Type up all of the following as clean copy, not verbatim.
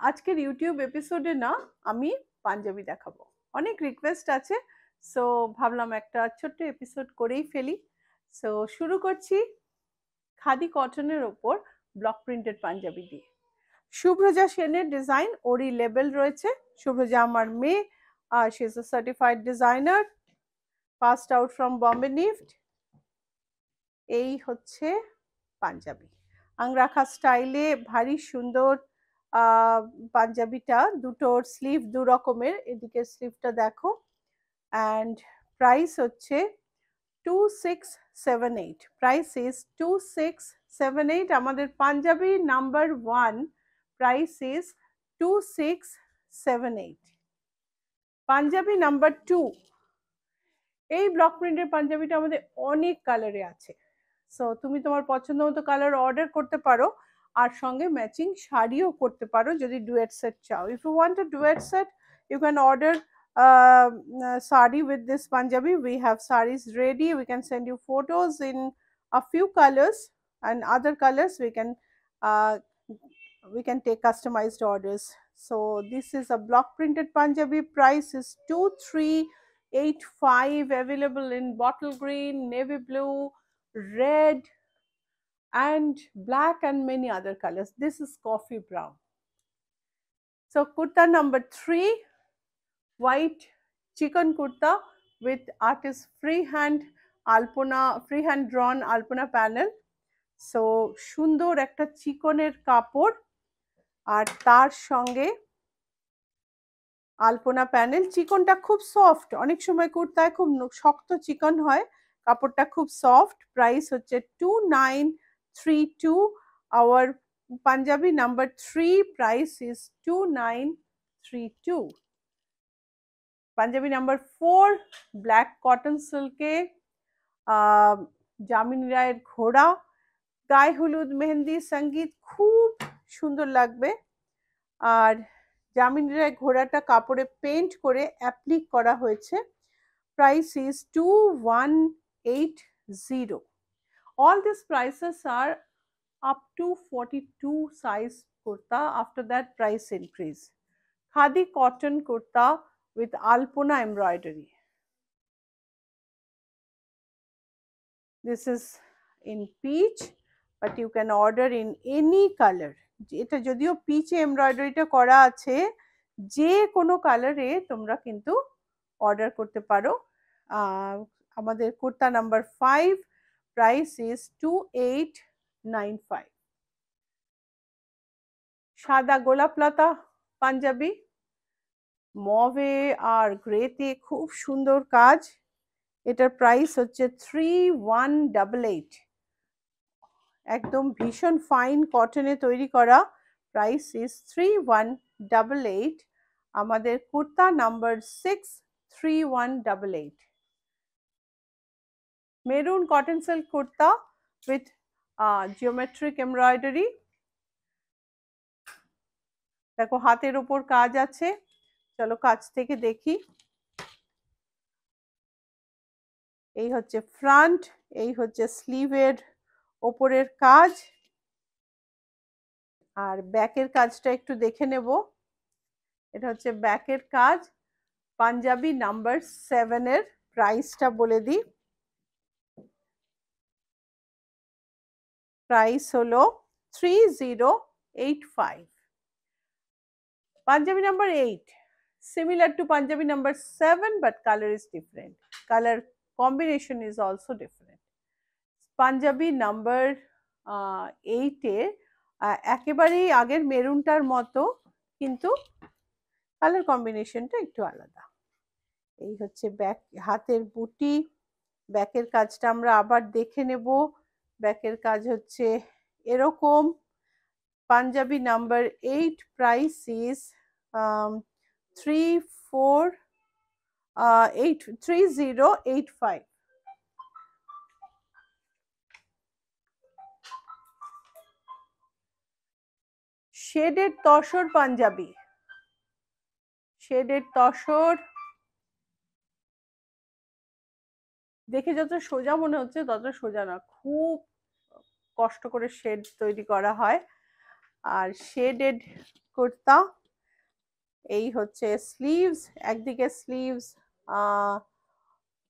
আজকের ইউটিউব এপিসোডে না আমি পাঞ্জাবি দেখাবো। অনেক রিকোয়েস্ট আছে, সো ভাবলাম একটা ছোট্ট এপিসোড করেই ফেলি। সো শুরু করছি খাদি কটনের ওপর ব্লক প্রিন্টেড পাঞ্জাবি দিয়ে। শুভ্রজা সেনের ডিজাইন, ওরই লেবেল রয়েছে। শুভ্রজা আমার মেয়ে, she is a certified designer, passed out from Bombay NIFT. এই হচ্ছে পাঞ্জাবি, আংরাখা স্টাইলে ভারী সুন্দর। পাঞ্জাবিটা দুটোর স্লিভ দু রকমের, এদিকে স্লিভটা দেখো। অ্যান্ড প্রাইস হচ্ছে 2678। Price is 2678। আমাদের Punjabi number 1 price is 2678। Punjabi number 2, এই ব্লক প্রিন্টের পাঞ্জাবিটা আমাদের অনেক কালারে আছে। সো তুমি তোমার পছন্দ মতো কালার অর্ডার করতে পারো, আর সঙ্গে ম্যাচিং শাড়িও করতে পারো যদি ডুয়েট সেট চাও। If you want a duet set, you can order sari with this Punjabi. We have saris ready. We can send you photos in a few colors, and other colors we can take customized orders. So this is a block printed Punjabi. Price is 2385. Available in bottle green, navy blue, red, and black, and many other colors. This is coffee brown. So kurta number 3, white chicken kurta with artist freehand drawn alpona panel. So সুন্দর একটা চিকনের কাপড়, আর তার সঙ্গে আলপনা panel. চিকনটা খুব soft, অনেক সময় কুর্তায় খুব শক্ত চিকন হয়, কাপড়টা খুব সফট। প্রাইস হচ্ছে 2932। Our Punjabi number 3 price is 2932। Punjabi number 4, black cotton সিল্কে যামিনী রায়ের ঘোড়া, গায়ে হলুদ মেহেন্দি সঙ্গীত, খুব সুন্দর লাগবে। আর যামিনী রায় ঘোড়াটা কাপড়ে পেন্ট করে অ্যাপ্লিক করা হয়েছে। Price is 2180। all these prices are up to 42 size kurta. After that price increase. Khadi cotton kurta with alpona embroidery. This is in peach, but you can order in any color. এটা যদিও পিচে এমব্রয়ডারিটা করা আছে, যে কোনো কালারে তোমরা কিন্তু অর্ডার করতে পারো। আমাদের কুর্তা নাম্বার 5 প্রাইস ইজ 2895। সাদা গোলাপলতা পাঞ্জাবি, মভে আর গ্রেতে খুব সুন্দর কাজ। এটার প্রাইস হচ্ছে 3188। একদম ভীষণ ফাইন কটনে তৈরি করা। Price is 3188। আমাদের kurta number 6 3188। Maroon cotton silk kurta with geometric embroidery. দেখো হাতের উপর কাজ আছে, চলো কাছ থেকে দেখি। এই হচ্ছে ফ্রন্ট, এই হচ্ছে স্লিভের ওপরের কাজ, আর ব্যাকের কাজটা একটু দেখে নেব। এটা হচ্ছে ব্যাকের কাজ। পাঞ্জাবি নাম্বার 7 এর প্রাইসটা বলে দিই। প্রাইস হলো 3085। Punjabi number 8, similar to Punjabi number 7, but color is different. Color combination is also different. Punjabi number 8 এ একেবারেই আগের মেরুনটার মতো, কিন্তু কালার কম্বিনেশনটা একটু আলাদা। এই হচ্ছে ব্যাক, হাতের বুটি। ব্যাকের কাজটা আমরা আবার দেখে নেব। ব্যাকের কাজ হচ্ছে এরকম। Punjabi number 8 price is 3085। শেডের তসর পাঞ্জাবি, শেডের তসর দেখে যত সোজা মনে হচ্ছে তত সোজা না, খুব কষ্ট করে শেড তৈরি করা হয়। আর শেডেড কুর্তা, এই হচ্ছে স্লিভস, একদিকে স্লিভস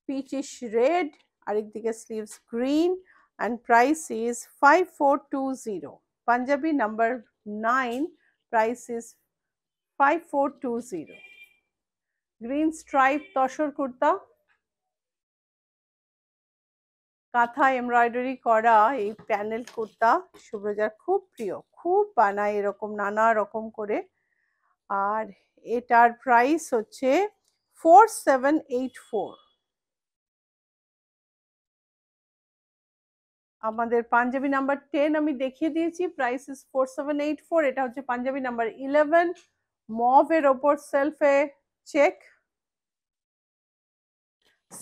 পিচিশ রেড, আরেকদিকে sleeves green, and price is 5420. Punjabi number 9, price is 5420. Green stripe tussar kurta, কাঁথা এমব্রয়ডারি করা এই প্যানেল কুর্তা সুব্রজার খুব প্রিয়, খুব বানায় এরকম নানা রকম করে। আর এটার প্রাইস হচ্ছে 4784। আমাদের পাঞ্জাবি নাম্বার 10 আমি দেখিয়ে দিয়েছি, প্রাইস ইস 4784। এটা হচ্ছে পাঞ্জাবি নাম্বার 11, মভের ওপর সেলফে চেক,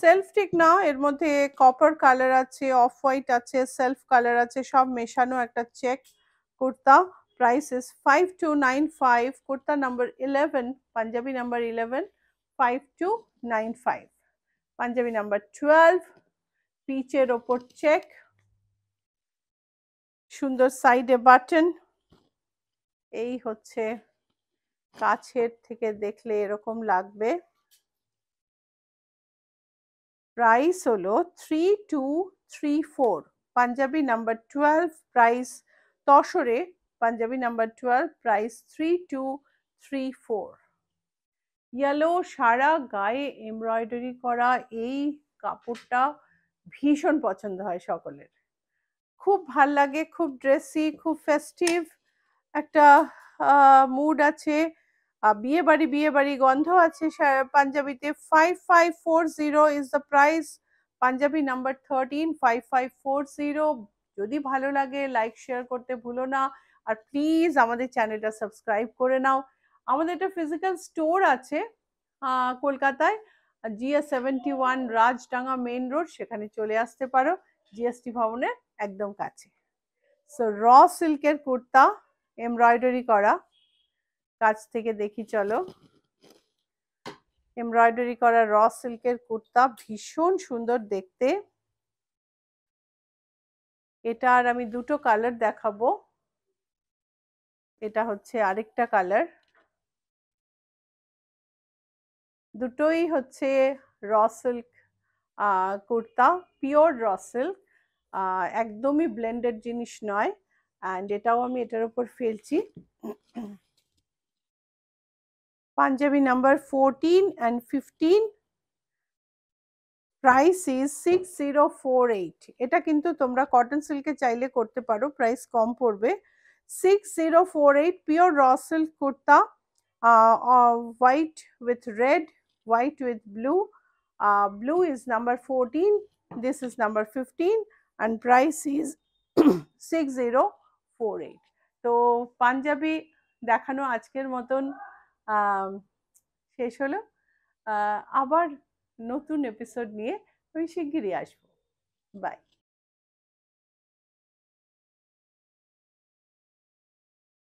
সেলফ ঠিক না, এর মধ্যে কপার কালার আছে, অফ হোয়াইট আছে, সেলফ কালার আছে, সব মেশানো একটা check kurta. Price is 5295। Kurta number 11, Punjabi number 11, 5295। Punjabi number 12, পিচের ওপর চেক, সুন্দর সাইডে বাটন, এই হচ্ছে কাছের থেকে দেখলে এরকম লাগবে। প্রাইস হলো 3234। পাঞ্জাবি নাম্বার 12, প্রাইস তসরে, পাঞ্জাবি নাম্বার 12, প্রাইস 3234। ইয়েলো সারা গায়ে এমব্রয়ডারি করা এই কাপড়টা ভীষণ পছন্দ হয় সকলের, খুব ভাল লাগে, খুব ড্রেসি, খুব ফেস্টিভ একটা মুড আছে, বিয়ে বাড়ি গন্ধ আছে পাঞ্জাবিতে। 5540 is the price. Punjabi number 13, 5540। যদি ভালো লাগে লাইক শেয়ার করতে ভুলো না, আর প্লিজ আমাদের চ্যানেলটা সাবস্ক্রাইব করে নাও। আমাদের একটা ফিজিক্যাল স্টোর আছে কলকাতায়, GS71 রাজডাঙ্গা মেইন রোড, সেখানে চলে আসতে পারো, জিএসটি ভবনের একদম কাছে। সো র সিল্কের কুর্তা এমব্রয়ডারি করা, কাছ থেকে দেখি চলো, এমব্রয়ডারি করা র সিল্কের কুর্তা ভীষণ সুন্দর দেখতে। এটার আমি দুটো কালার দেখাবো, এটা হচ্ছে আরেকটা কালার, দুটোই হচ্ছে raw silk kurta, pure raw silk, একদমই ব্লেন্ডেড জিনিস নয়। অ্যান্ড এটাও আমি এটার উপর ফেলছি। Punjabi number 14 and 15, price is 6048। এটা কিন্তু তোমরা কটন সিল্কে চাইলে করতে পারো, প্রাইস কম পড়বে। 6048 pure raw silk kurta, white with red, white with blue, blue is number 14, this is number 15, and price is 6048। তো পাঞ্জাবি দেখানো আজকের মতন শেষ হলো। আবার নতুন এপিসোড নিয়ে আমি শিগগিরই আসবো। বাই।